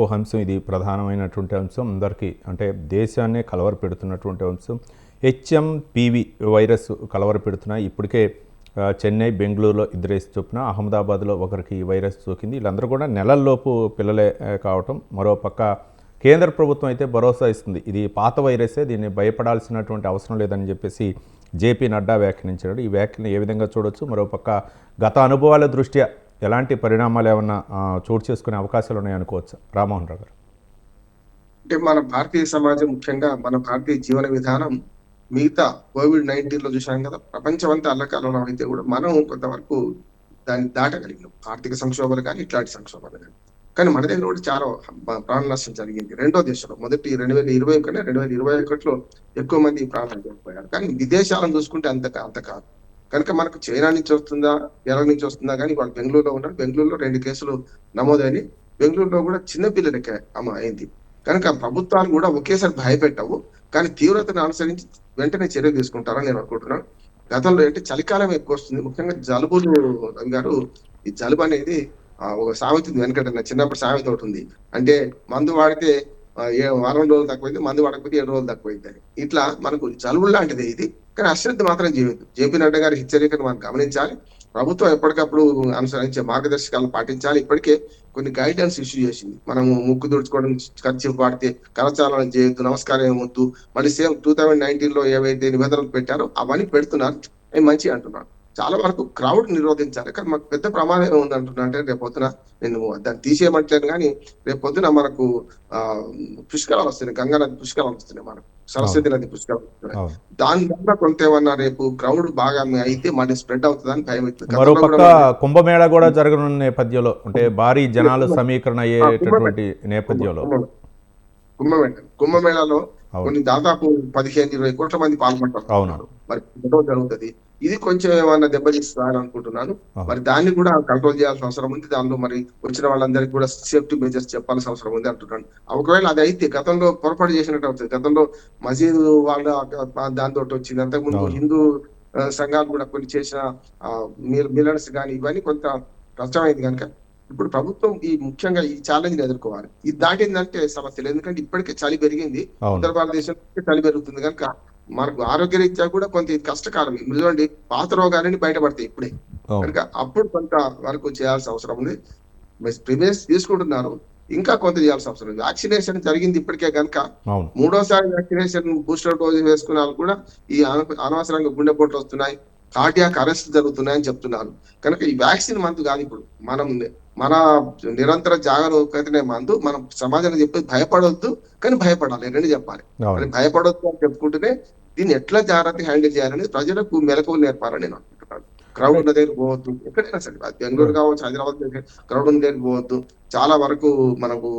అంశం ఇది ప్రధానమైనటువంటి అంశం అందరికీ అంటే దేశాన్నే కలవరపెడుతున్నటువంటి అంశం. హెచ్ఎంపీవీ వైరస్ కలవరపెడుతున్నాయి. ఇప్పటికే చెన్నై, బెంగళూరులో 2 చొప్పున, అహ్మదాబాద్లో ఒకరికి ఈ వైరస్ సోకింది. వీళ్ళందరూ కూడా నెలల్లోపు పిల్లలే కావటం. మరోపక్క కేంద్ర ప్రభుత్వం అయితే భరోసా ఇస్తుంది, ఇది పాత వైరసే, దీన్ని భయపడాల్సినటువంటి అవసరం లేదని చెప్పేసి జేపీ నడ్డా వ్యాఖ్యానించారు. ఈ వ్యాఖ్యను ఏ విధంగా చూడొచ్చు? మరోపక్క గత అనుభవాల దృష్ట్యా ఎలాంటి పరిణామాలు ఏమన్నా చోటు చేసుకునే అవకాశాలు ఉన్నాయనుకోవచ్చు? రామ్మోహన్ రావు గారు. అంటే మన భారతీయ సమాజం, ముఖ్యంగా మన భారతీయ జీవన విధానం మిగతా కోవిడ్-19 లో చూసాం కదా, ప్రపంచం అంతా అల్లకల్లోలం అయితే కూడా మనం కొంతవరకు దాన్ని దాటగలిగినాం. ఆర్థిక సంక్షోభాలు కానీ, ఇట్లాంటి సంక్షోభాలు కానీ. కానీ మన దగ్గర కూడా చాలా ప్రాణ నష్టం జరిగింది. రెండో దేశంలో మొదటి 2020 కన్నా 2021లో ఎక్కువ మంది ప్రాణాలు కోల్పోయారు. కానీ విదేశాలను చూసుకుంటే అంత కాదు. కనుక మనకు చైనా నుంచి వస్తుందా, కేరళ నుంచి వస్తుందా, కానీ వాళ్ళు బెంగళూరులో ఉన్నారు. బెంగళూరులో 2 కేసులు నమోదైనవి. బెంగళూరులో కూడా చిన్న పిల్లలకే అయింది. కనుక ప్రభుత్వాలు కూడా ఒకేసారి భయపెట్టవు, కానీ తీవ్రతను అనుసరించి వెంటనే చర్యలు తీసుకుంటారని నేను అనుకుంటున్నాను. గతంలో అంటే చలికాలం ఎక్కువ వస్తుంది, ముఖ్యంగా జలుబులు. రవి గారు, ఈ జలుబు అనేది ఒక సామెత వెనకట చిన్నప్పుడు సామెత ఒకటి ఉంది. అంటే మందు వాడితే వారం రోజులు తక్కువైంది, మందు వాడకపోతే 7 రోజులు తక్కువైంది అని. ఇట్లా మనకు జలుబు లాంటిదే ఇది. కానీ అశ్రద్ధ మాత్రం చేయొద్దు. జేపీ నడ్డా గారి హెచ్చరికను మనం గమనించాలి. ప్రభుత్వం ఎప్పటికప్పుడు అనుసరించే మార్గదర్శకాలను పాటించాలి. ఇప్పటికే కొన్ని గైడ్లైన్స్ ఇష్యూ చేసింది. మనము ముక్కు తుడుచుకోవడం, ఖర్చు వాడితే కరచాలనం చేయొద్దు, నమస్కారం ఏమొద్దు. మళ్ళీ సేమ్ 2019లో ఏవైతే నిబంధనలు పెట్టారో అవన్నీ పెడుతున్నారు. నేను మంచి అంటున్నాను. చాలా వరకు క్రౌడ్ నిరోధించాలి. కానీ మాకు పెద్ద ప్రమాదం ఏముంది అంటున్నా అంటే, రేపు పొద్దున నేను దాన్ని తీసేయమంటలేను, కానీ రేపు పొద్దున మనకు పుష్కరాలు వస్తున్నాయి. గంగా నది పుష్కరాలు వస్తున్నాయి, మనకు సరస్వతి నది పుష్కరాలు వస్తున్నాయి. దాని వల్ల కొంత ఏమన్నా రేపు క్రౌడ్ బాగా అయితే మళ్ళీ స్ప్రెడ్ అవుతుందని భయం అవుతుంది. మరోపక్క కుంభమేళా కూడా జరగనున్న నేపథ్యంలో, అంటే భారీ జనాలు సమీకరణ అయ్యేటటువంటి నేపథ్యంలో కుంభమేళాలో కొన్ని దాదాపు 15-20 కోట్ల మంది పాల్గొంటారు. మరి జరుగుతుంది. ఇది కొంచెం ఏమన్నా దెబ్బతీస్తుందని అనుకుంటున్నాను. మరి దాన్ని కూడా కంట్రోల్ చేయాల్సిన అవసరం ఉంది. దానిలో మరి వచ్చిన వాళ్ళందరికీ కూడా సేఫ్టీ మెజర్స్ చెప్పాల్సిన అవసరం ఉంది అంటున్నాను. ఒకవేళ అది అయితే గతంలో పొరపాటు చేసినట్టు అవుతుంది. గతంలో మసీదు వాళ్ళ దాంతో వచ్చింది. అంతకుముందు హిందూ సంఘాలు కూడా కొన్ని చేసిన మిలన్స్ కానీ ఇవన్నీ కొంత కష్టమైంది. కనుక ఇప్పుడు ప్రభుత్వం ముఖ్యంగా ఈ ఛాలెంజ్ ఎదుర్కోవాలి. ఇది దాటిందంటే సమస్య లేదు. ఎందుకంటే ఇప్పటికే చలి పెరిగింది, ఉత్తర భారతదేశంలో చలి పెరుగుతుంది. కనుక మనకు ఆరోగ్యరీత్యా కూడా కొంత ఇది కష్టకాలం. ఎందుకంటే పాత రోగాలని బయటపడతాయి ఇప్పుడే. కనుక అప్పుడు కొంత వరకు చేయాల్సిన అవసరం ఉంది. ప్రివెన్స్ తీసుకుంటున్నారు, ఇంకా కొంత చేయాల్సిన అవసరం ఉంది. వ్యాక్సినేషన్ జరిగింది ఇప్పటికే. కనుక 3వ వ్యాక్సినేషన్ బూస్టర్ డోస్ వేసుకున్న వాళ్ళు కూడా ఈ అనవసరంగా గుండెపోట్లు వస్తున్నాయి, కార్డియాక్ అరెస్ట్ జరుగుతున్నాయని చెప్తున్నారు. కనుక ఈ వ్యాక్సిన్ మందు కాదు. ఇప్పుడు మన నిరంతర జాగరూకతనే మందు. మనం సమాజానికి చెప్పేది భయపడొద్దు, కానీ భయపడాలి, రెండు చెప్పాలి. భయపడొద్దు అని చెప్పుకుంటూనే దీన్ని ఎట్లా జాగ్రత్తగా హ్యాండిల్ చేయాలని ప్రజలకు మెలకువలు నేర్పాలని నేను అనుకుంటున్నాను. క్రౌడ్ ఉన్న దగ్గర పోవద్దు, ఎక్కడైనా సరే, బెంగళూరు కావచ్చు, హైదరాబాద్ క్రౌడ్ ఉన్న దగ్గర పోవద్దు. చాలా వరకు మనకు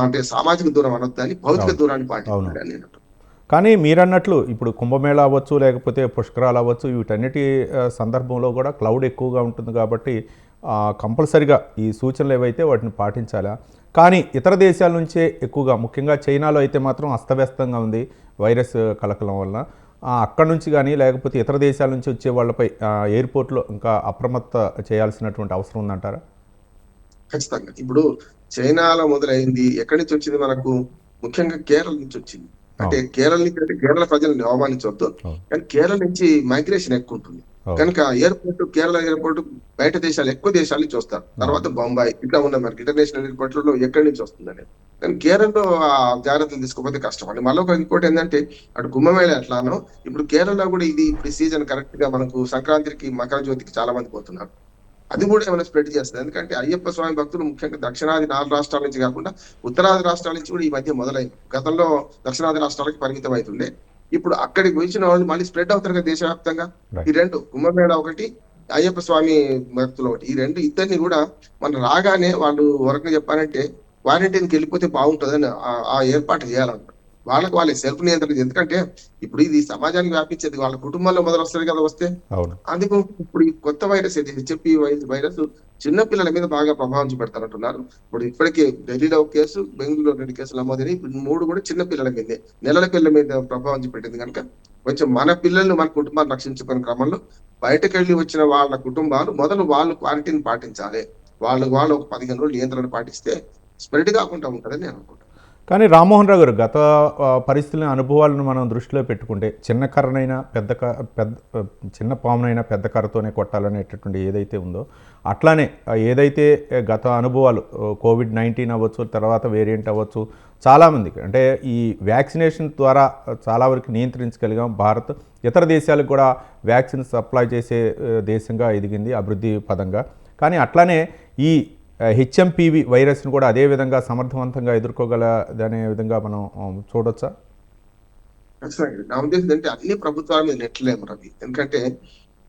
అంటే సామాజిక దూరం అనొద్దు అని, భౌతిక దూరాన్ని పాటించాలి అని నేను. కానీ మీరన్నట్లు ఇప్పుడు కుంభమేళా అవ్వచ్చు, లేకపోతే పుష్కరాలు అవ్వచ్చు, వీటన్నిటి సందర్భంలో కూడా క్లౌడ్ ఎక్కువగా ఉంటుంది కాబట్టి కంపల్సరిగా ఈ సూచనలు ఏవైతే వాటిని పాటించాలా. కానీ ఇతర దేశాల నుంచే ఎక్కువగా, ముఖ్యంగా చైనాలో అయితే మాత్రం అస్తవ్యస్తంగా ఉంది వైరస్ కలకలం వలన. అక్కడి నుంచి కానీ లేకపోతే ఇతర దేశాల నుంచి వచ్చే వాళ్ళపై ఎయిర్పోర్ట్లో ఇంకా అప్రమత్త చేయాల్సినటువంటి అవసరం ఉందంటారా? ఖచ్చితంగా. ఇప్పుడు చైనాలో మొదలైంది, ఎక్కడి నుంచి వచ్చింది? మనకు ముఖ్యంగా కేరళ నుంచి వచ్చింది. అంటే కేరళ నుంచి, అంటే కేరళ ప్రజలను అవమానించవద్దు, కానీ కేరళ నుంచి మైగ్రేషన్ ఎక్కువ ఉంటుంది. కనుక కేరళ ఎయిర్పోర్ట్ బయట దేశాలు, ఎక్కువ దేశాల నుంచి వస్తారు. తర్వాత బొంబాయి, ఇట్లా ఉన్న మనకి ఇంటర్నేషనల్ ఎయిర్పోర్ట్లలో ఎక్కడి నుంచి వస్తుందని. కానీ కేరళలో జాగ్రత్తలు తీసుకోకపోతే కష్టం అండి. మళ్ళీ ఇంకోటి ఏంటంటే, అటు కుంభమేళ ఎట్లానో ఇప్పుడు కేరళలో కూడా ఇది ఇప్పుడు సీజన్ కరెక్ట్ గా మనకు సంక్రాంతికి, మకర జ్యోతికి చాలా మంది పోతున్నారు. అది కూడా ఏమైనా స్ప్రెడ్ చేస్తుంది. ఎందుకంటే అయ్యప్ప స్వామి భక్తులు ముఖ్యంగా దక్షిణాది 4 రాష్ట్రాల నుంచి కాకుండా ఉత్తరాది రాష్ట్రాల నుంచి కూడా ఈ మధ్య మొదలైంది. గతంలో దక్షిణాది రాష్ట్రాలకి పరిమితం అవుతుండే. ఇప్పుడు అక్కడికి వచ్చిన వాళ్ళు మళ్ళీ స్ప్రెడ్ అవుతారు కదా దేశవ్యాప్తంగా. ఈ రెండు, కుంభమేళ ఒకటి, అయ్యప్ప స్వామి భక్తులు ఒకటి, ఈ రెండు ఇద్దరిని కూడా మనం రాగానే వాళ్ళు వరకు చెప్పారంటే క్వారంటైన్కి వెళ్ళిపోతే బాగుంటుందని ఆ ఏర్పాటు చేయాలన్నమాట. వాళ్ళే సెల్ఫ్ నియంత్రణ. ఎందుకంటే ఇప్పుడు ఇది సమాజానికి వ్యాపించేది వాళ్ళ కుటుంబంలో మొదలు వస్తుంది కదా వస్తే. అందుకు ఇప్పుడు ఈ కొత్త వైరస్ ఏది హెచ్ఎంపీ వైరస్ చిన్న పిల్లల మీద బాగా ప్రభావం చూపెడతారంటున్నారు. ఇప్పుడు ఇప్పటికే ఢిల్లీలో 1 కేసు, బెంగళూరులో 2 కేసులు నమోదని, ఇప్పుడు 3 కూడా చిన్న పిల్లల మీదే, నెలల పిల్లల మీద ప్రభావం చూపెట్టింది. కనుక కొంచెం మన పిల్లల్ని, మన కుటుంబాన్ని రక్షించుకునే క్రమంలో బయటకు వెళ్ళి వచ్చిన వాళ్ళ కుటుంబాలు మొదలు వాళ్ళు క్వారంటైన్ పాటించాలి. వాళ్ళు ఒక 15 రోజులు నియంత్రణ పాటిస్తే స్ప్రెడ్ కాకుండా ఉంటుందని నేను అనుకుంటాను. కానీ రామ్మోహన్ రావు గారు గత పరిస్థితుల అనుభవాలను మనం దృష్టిలో పెట్టుకుంటే చిన్న కర్రనైనా చిన్న పామునైనా పెద్ద కర్రతోనే కొట్టాలనేటటువంటి ఏదైతే ఉందో అట్లానే ఏదైతే గత అనుభవాలు కోవిడ్-19 అవ్వచ్చు, తర్వాత వేరియంట్ అవ్వచ్చు, చాలామందికి అంటే ఈ వ్యాక్సినేషన్ ద్వారా చాలా వరకు నియంత్రించగలిగాం. భారత్ ఇతర దేశాలకు కూడా వ్యాక్సిన్ సప్లై చేసే దేశంగా ఎదిగింది అభివృద్ధి పదంగా. కానీ అట్లానే ఈ హెచ్ఎంపీవి వైరస్ను కూడా అదే విధంగా సమర్థవంతంగా ఎదుర్కోగలదనే విధంగా మనం చూడొచ్చా? ఖచ్చితంగా. నా ఉద్దేశం ఏంటంటే అన్ని ప్రభుత్వాల మీద నెట్టలేము రవి. ఎందుకంటే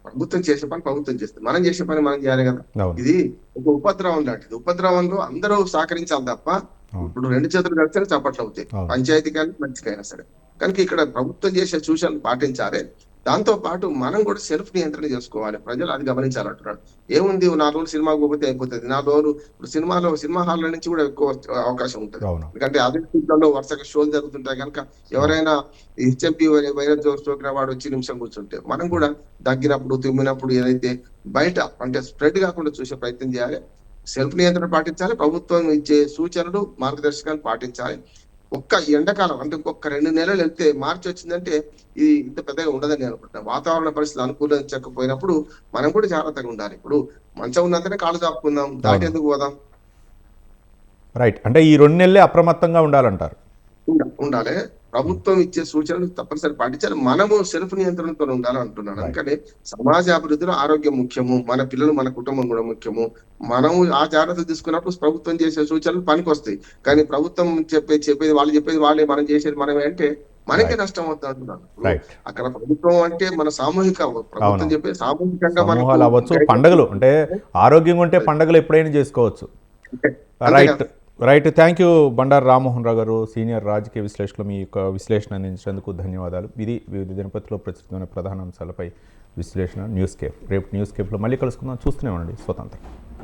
ప్రభుత్వం చేసే పని ప్రభుత్వం చేస్తుంది. మనం చేసే పని మనం చేయాలి కదా. అవును. ఇది ఒక ఉపద్రవం లాంటిది. ఉపద్రవంలో అందరూ సహకరించాలి తప్ప ఇప్పుడు 2 చేతులు కలిస్తేనే చప్పట్లు అవుతాయి. అవును. పంచాయతీ కానీ మంచికైనా సరే. కనుక ఇక్కడ ప్రభుత్వం చేసే సూచనలు పాటించాలి. దాంతో పాటు మనం కూడా సెల్ఫ్ నియంత్రణ చేసుకోవాలి. ప్రజలు అది గమనించాలంటున్నాడు. ఏముంది 4 రోజులు సినిమాకి పోతే అయిపోతుంది. 4 రోజులు ఇప్పుడు సినిమా హాల్ల నుంచి కూడా ఎక్కువ అవకాశం ఉంటుంది. అవును. ఎందుకంటే అదే సీట్లలో వరుసగా షోలు జరుగుతుంటాయి కనుక ఎవరైనా హెచ్ఎంపీ వైరస్ సోకిన వాడు వచ్చి నిమిషం కూర్చుంటే మనం కూడా దగ్గినప్పుడు తుమ్మినప్పుడు ఏదైతే బయట అంటే స్ప్రెడ్ కాకుండా చూసే ప్రయత్నం చేయాలి. సెల్ఫ్ నియంత్రణ పాటించాలి. ప్రభుత్వం ఇచ్చే సూచనలు మార్గదర్శకాలు పాటించాలి. ఒక్క ఎండాకాలం అంటే ఇంకొక 2 నెలలు వెళ్తే మార్చి వచ్చిందంటే ఇది ఇంత పెద్దగా ఉండదని నేను అనుకుంటున్నాను. వాతావరణ పరిస్థితులు అనుకూలించకపోయినప్పుడు మనం కూడా జాగ్రత్తగా ఉండాలి. ఇప్పుడు మంచం ఉన్నంతనే కాళ్ళు చాపుకుందాం, దాటి ఎందుకు పోదాం? రైట్. అంటే ఈ 2 నెలలే అప్రమత్తంగా ఉండాలంటారు. ఉండాలి. ప్రభుత్వం ఇచ్చే సూచనలు తప్పనిసరి పాటించాలి. మనము సెల్ఫ్ నియంత్రణతో ఉండాలని అంటున్నాను. ఎందుకంటే సమాజ అభివృద్ధిలో ఆరోగ్యం ముఖ్యము. మన పిల్లలు మన కుటుంబం కూడా ముఖ్యము. మనము ఆ జాగ్రత్తలు తీసుకున్నప్పుడు ప్రభుత్వం చేసే సూచనలు పనికొస్తాయి. కానీ ప్రభుత్వం చెప్పేది వాళ్ళే, మనం చేసేది మనమే అంటే మనకే నష్టం అవుతుంది అంటున్నాను. అక్కడ ప్రభుత్వం అంటే మన సామూహిక ప్రభుత్వం చెప్పే సామూహికంగా సమూహాలు అవ్వచ్చు, పండుగలు అంటే ఆరోగ్యంగా ఉంటే పండుగలు ఎప్పుడైనా చేసుకోవచ్చు. Right. Thank you Bandaru Rammohan Rao garu, senior రాజకీయ విశ్లేషకులు. మీ యొక్క విశ్లేషణ అందించినందుకు ధన్యవాదాలు. ఇది వివిధ దినపత్రికలో ప్రచురితమైన ప్రధాన అంశాలపై విశ్లేషణ న్యూస్ కేఫ్. రేపు న్యూస్ కేఫ్లో మళ్ళీ కలుసుకుందాం. చూస్తూనే ఉండండి స్వతంత్రం.